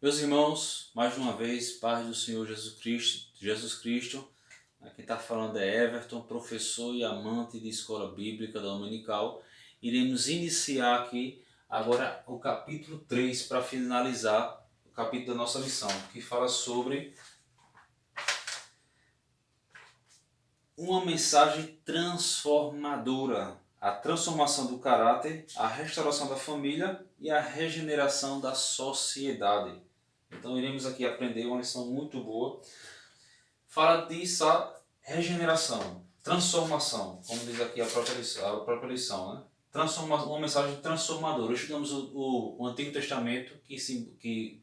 Meus irmãos, mais uma vez, paz do Senhor Jesus Cristo. Quem está falando é Everton, professor e amante de escola bíblica dominical. Iremos iniciar aqui agora o capítulo 3 para finalizar o capítulo da nossa lição, que fala sobre uma mensagem transformadora. A transformação do caráter, a restauração da família e a regeneração da sociedade. Então iremos aqui aprender uma lição muito boa. Fala disso a regeneração, transformação, como diz aqui a própria lição, né? Uma mensagem transformadora. Estudamos o Antigo Testamento que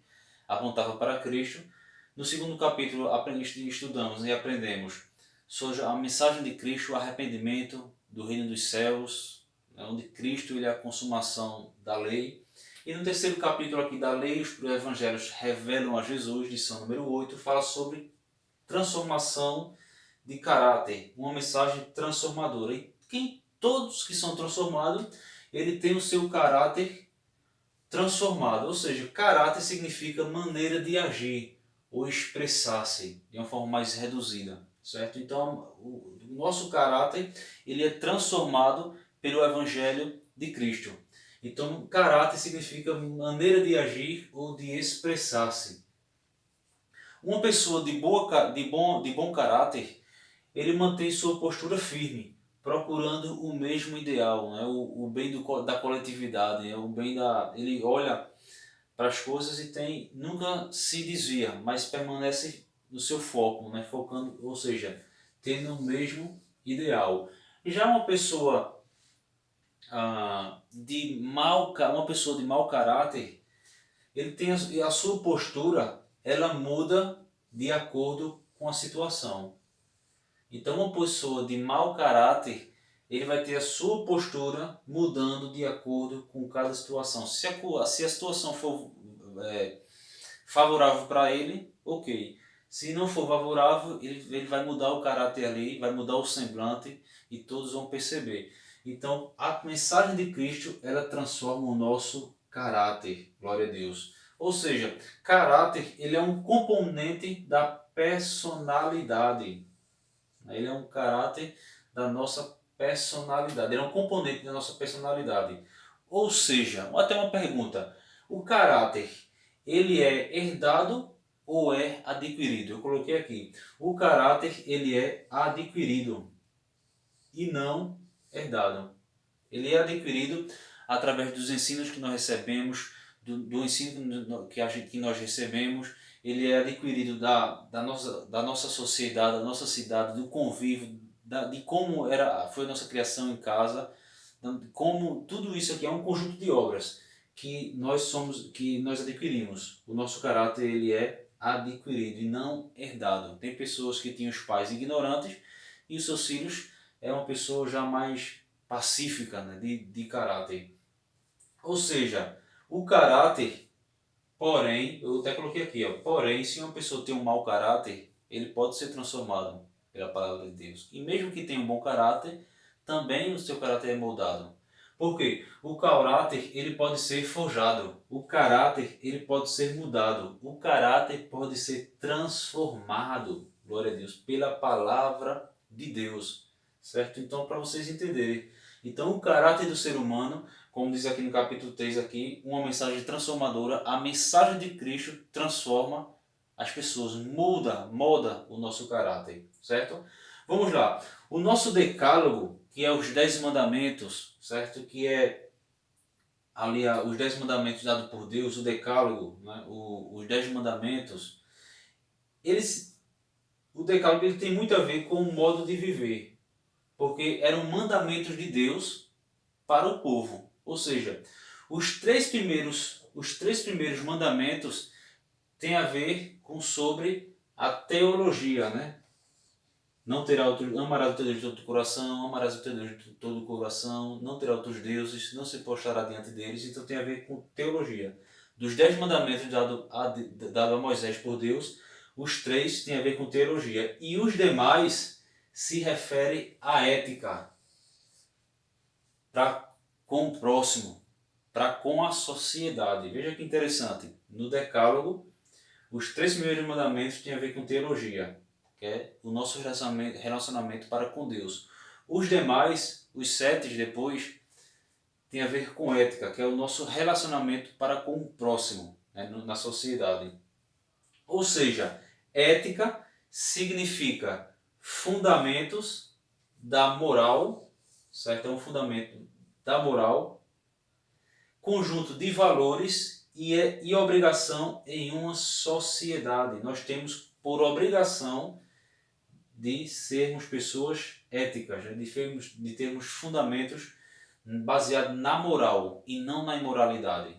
apontava para Cristo. No segundo capítulo estudamos e aprendemos sobre a mensagem de Cristo, o arrependimento do reino dos céus, né, onde Cristo ele é a consumação da lei. E no terceiro capítulo aqui da lei, os evangelhos revelam a Jesus, lição número 8, fala sobre transformação de caráter, uma mensagem transformadora. E todos que são transformados, ele tem o seu caráter transformado, ou seja, caráter significa maneira de agir ou expressar-se de uma forma mais reduzida, certo? Então, o nosso caráter ele é transformado pelo Evangelho de Cristo. Então, caráter significa maneira de agir ou de expressar-se. Uma pessoa de bom caráter, ele mantém sua postura firme, procurando o mesmo ideal, né? O bem da coletividade, né? Ele olha para as coisas e nunca se desvia, mas permanece no seu foco, né? Focando, ou seja, tendo o mesmo ideal. Já uma pessoa de mau caráter, ele tem a sua postura, ela muda de acordo com a situação. Então, uma pessoa de mau caráter, ele vai ter a sua postura mudando de acordo com cada situação. Se a situação for favorável para ele, ok. Se não for favorável, ele vai mudar o caráter ali, vai mudar o semblante e todos vão perceber. Então, a mensagem de Cristo, ela transforma o nosso caráter. Glória a Deus. Ou seja, caráter, ele é um componente da personalidade. Ele é um caráter da nossa personalidade. Ele é um componente da nossa personalidade. Ou seja, até uma pergunta. O caráter, ele é herdado ou é adquirido? Eu coloquei aqui. O caráter, ele é adquirido e não herdado. Ele é adquirido através dos ensinos que nós recebemos, do ensino que nós recebemos. Ele é adquirido da nossa sociedade, da nossa cidade, do convívio, de como foi a nossa criação em casa. Como tudo isso aqui é um conjunto de obras que nós adquirimos. O nosso caráter ele é adquirido e não herdado. Tem pessoas que tinham os pais ignorantes e os seus filhos é uma pessoa já mais pacífica, né, de caráter. Ou seja, o caráter, porém, eu até coloquei aqui, ó, porém, se uma pessoa tem um mau caráter, ele pode ser transformado pela palavra de Deus. E mesmo que tenha um bom caráter, também o seu caráter é moldado. Por quê? O caráter ele pode ser forjado, o caráter ele pode ser mudado, o caráter pode ser transformado, glória a Deus, pela palavra de Deus, certo? Então, para vocês entenderem, então o caráter do ser humano, como diz aqui no capítulo 3 aqui, uma mensagem transformadora, a mensagem de Cristo transforma as pessoas, molda o nosso caráter, certo? Vamos lá. O nosso decálogo, que é os 10 mandamentos, certo? Que é ali os 10 mandamentos dados por Deus, o decálogo, né? Os 10 mandamentos, eles, o decálogo ele tem muito a ver com o modo de viver, porque eram mandamentos de Deus para o povo. Ou seja, os três primeiros mandamentos têm a ver sobre a teologia, né? Amarás o teu Deus de todo o coração, amarás o teu Deus de todo o coração, não terá outros deuses, não se prostrará diante deles. Então tem a ver com teologia. Dos 10 mandamentos dado a Moisés por Deus, os 3 têm a ver com teologia. E os demais se referem à ética, para com o próximo, para com a sociedade. Veja que interessante. no Decálogo, os 3 primeiros mandamentos têm a ver com teologia, que é o nosso relacionamento para com Deus. Os demais, os 7 depois, tem a ver com ética, que é o nosso relacionamento para com o próximo, né, na sociedade. Ou seja, ética significa fundamentos da moral, certo? É um fundamento da moral, conjunto de valores e obrigação em uma sociedade. Nós temos por obrigação de sermos pessoas éticas, né? de termos fundamentos baseados na moral e não na imoralidade.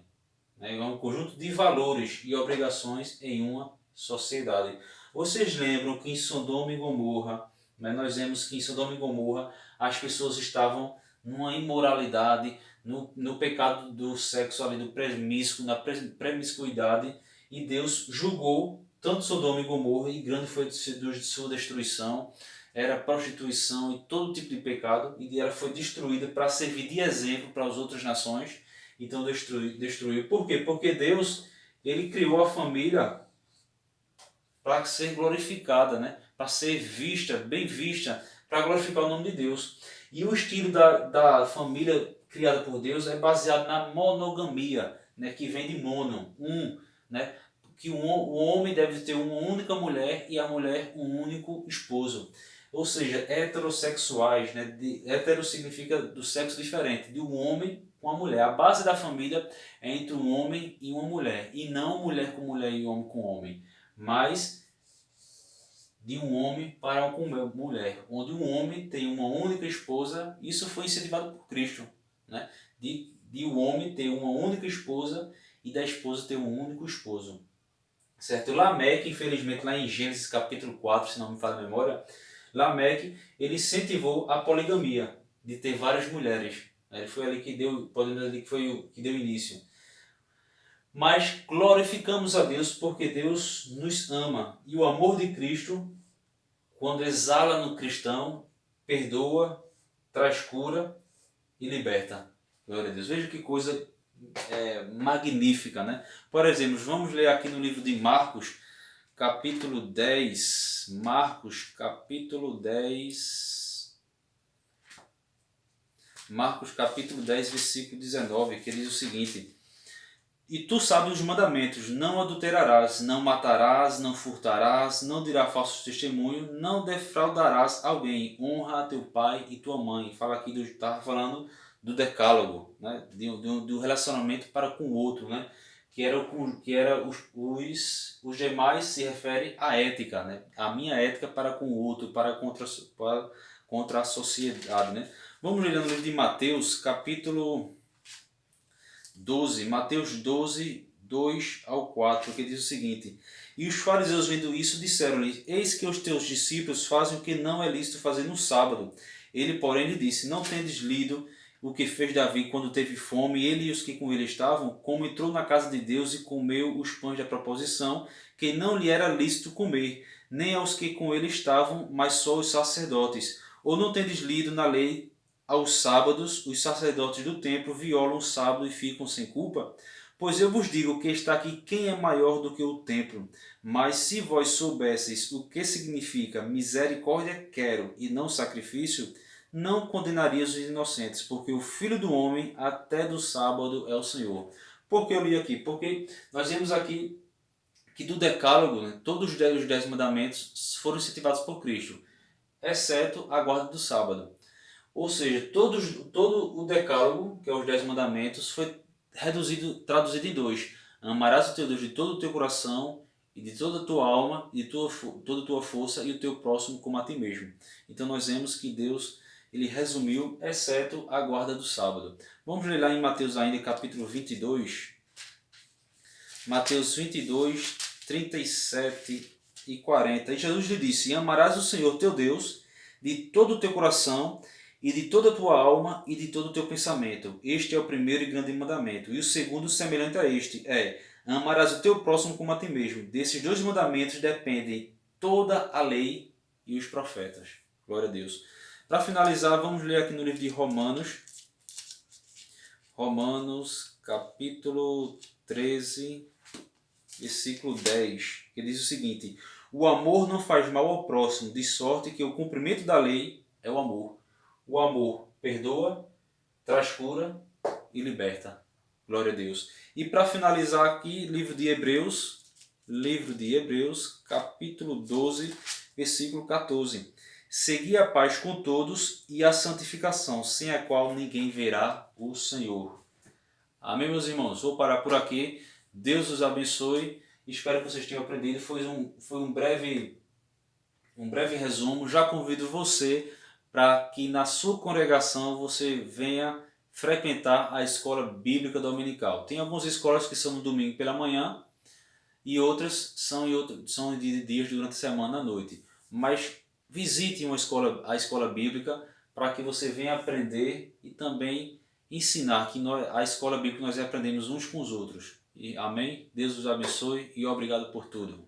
É um conjunto de valores e obrigações em uma sociedade. Vocês lembram que em Sodoma e Gomorra, né, nós vemos que em Sodoma e Gomorra as pessoas estavam numa imoralidade, no pecado do sexo ali, do promíscuo, na promiscuidade, e Deus julgou tanto Sodoma e Gomorra, e grande foi de sua destruição. Era prostituição e todo tipo de pecado, e ela foi destruída para servir de exemplo para as outras nações. Então destruiu. Por quê? Porque Deus, ele criou a família para ser glorificada, né? Para ser vista, bem vista, para glorificar o nome de Deus. E o estilo da família criada por Deus é baseado na monogamia, né? Que vem de mono, né? Que o homem deve ter uma única mulher e a mulher um único esposo. Ou seja, heterossexuais, né? Hetero significa do sexo diferente, de um homem com a mulher. A base da família é entre um homem e uma mulher, e não mulher com mulher e homem com homem, mas de um homem para uma mulher, onde um homem tem uma única esposa. Isso foi incentivado por Cristo, né? De um homem ter uma única esposa e da esposa ter um único esposo. Certo? Lameque, infelizmente, lá em Gênesis capítulo 4, se não me falha a memória, Lameque, ele incentivou a poligamia, de ter várias mulheres. Ele foi ali que deu, podemos dizer que foi o que deu início. Mas glorificamos a Deus porque Deus nos ama. E o amor de Cristo, quando exala no cristão, perdoa, traz cura e liberta. Glória a Deus. Veja que coisa magnífica, né? Por exemplo, vamos ler aqui no livro de Marcos, capítulo 10. Marcos, capítulo 10. Marcos, capítulo 10, versículo 19, que diz o seguinte: E tu sabes os mandamentos: não adulterarás, não matarás, não furtarás, não dirás falso testemunho, não defraudarás alguém, honra a teu pai e tua mãe. Fala aqui, estava falando do decálogo, né? do relacionamento para com o outro, né? que era os demais se refere à ética, né? A minha ética para com o outro, para contra a sociedade, né? Vamos ler no livro de Mateus, capítulo 12, Mateus 12, 2 ao 4, que diz o seguinte: E os fariseus, vendo isso, disseram-lhe: Eis que os teus discípulos fazem o que não é lícito fazer no sábado. Ele, porém, lhe disse: Não tendes lido o que fez Davi quando teve fome, ele e os que com ele estavam, como entrou na casa de Deus e comeu os pães da proposição, que não lhe era lícito comer, nem aos que com ele estavam, mas só os sacerdotes. Ou não tendes lido na lei: aos sábados, os sacerdotes do templo violam o sábado e ficam sem culpa? Pois eu vos digo que está aqui quem é maior do que o templo. Mas se vós soubesseis o que significa misericórdia quero e não sacrifício, não condenarias os inocentes, porque o Filho do Homem até do sábado é o Senhor. Por que eu li aqui? Porque nós vemos aqui que do decálogo, né, todos os 10 mandamentos foram incentivados por Cristo, exceto a guarda do sábado. Ou seja, todo o decálogo, que é os 10 mandamentos, foi traduzido em 2. Amarás o teu Deus de todo o teu coração e de toda a tua alma e de toda a tua força e o teu próximo como a ti mesmo. Então nós vemos que Deus ele resumiu, exceto a guarda do sábado. Vamos ler lá em Mateus ainda, capítulo 22. Mateus 22, 37 e 40. E Jesus lhe disse: E amarás o Senhor teu Deus de todo o teu coração e de toda a tua alma e de todo o teu pensamento. Este é o primeiro e grande mandamento. E o segundo, semelhante a este, é: amarás o teu próximo como a ti mesmo. Desses 2 mandamentos dependem toda a lei e os profetas. Glória a Deus. Para finalizar, vamos ler aqui no livro de Romanos. Romanos, capítulo 13. versículo 10, que diz o seguinte: o amor não faz mal ao próximo, de sorte que o cumprimento da lei é o amor. O amor perdoa, traz cura e liberta. Glória a Deus. E para finalizar aqui, livro de Hebreus, capítulo 12, versículo 14. Segui a paz com todos e a santificação, sem a qual ninguém verá o Senhor. Amém, meus irmãos? Vou parar por aqui. Deus os abençoe. Espero que vocês tenham aprendido. Foi um breve resumo. Já convido você para que na sua congregação você venha frequentar a escola bíblica dominical. Tem algumas escolas que são no domingo pela manhã e outras são de dias durante a semana à noite. Mas visite a escola bíblica para que você venha aprender e também ensinar, que a escola bíblica nós aprendemos uns com os outros. E, amém? Deus os abençoe e obrigado por tudo.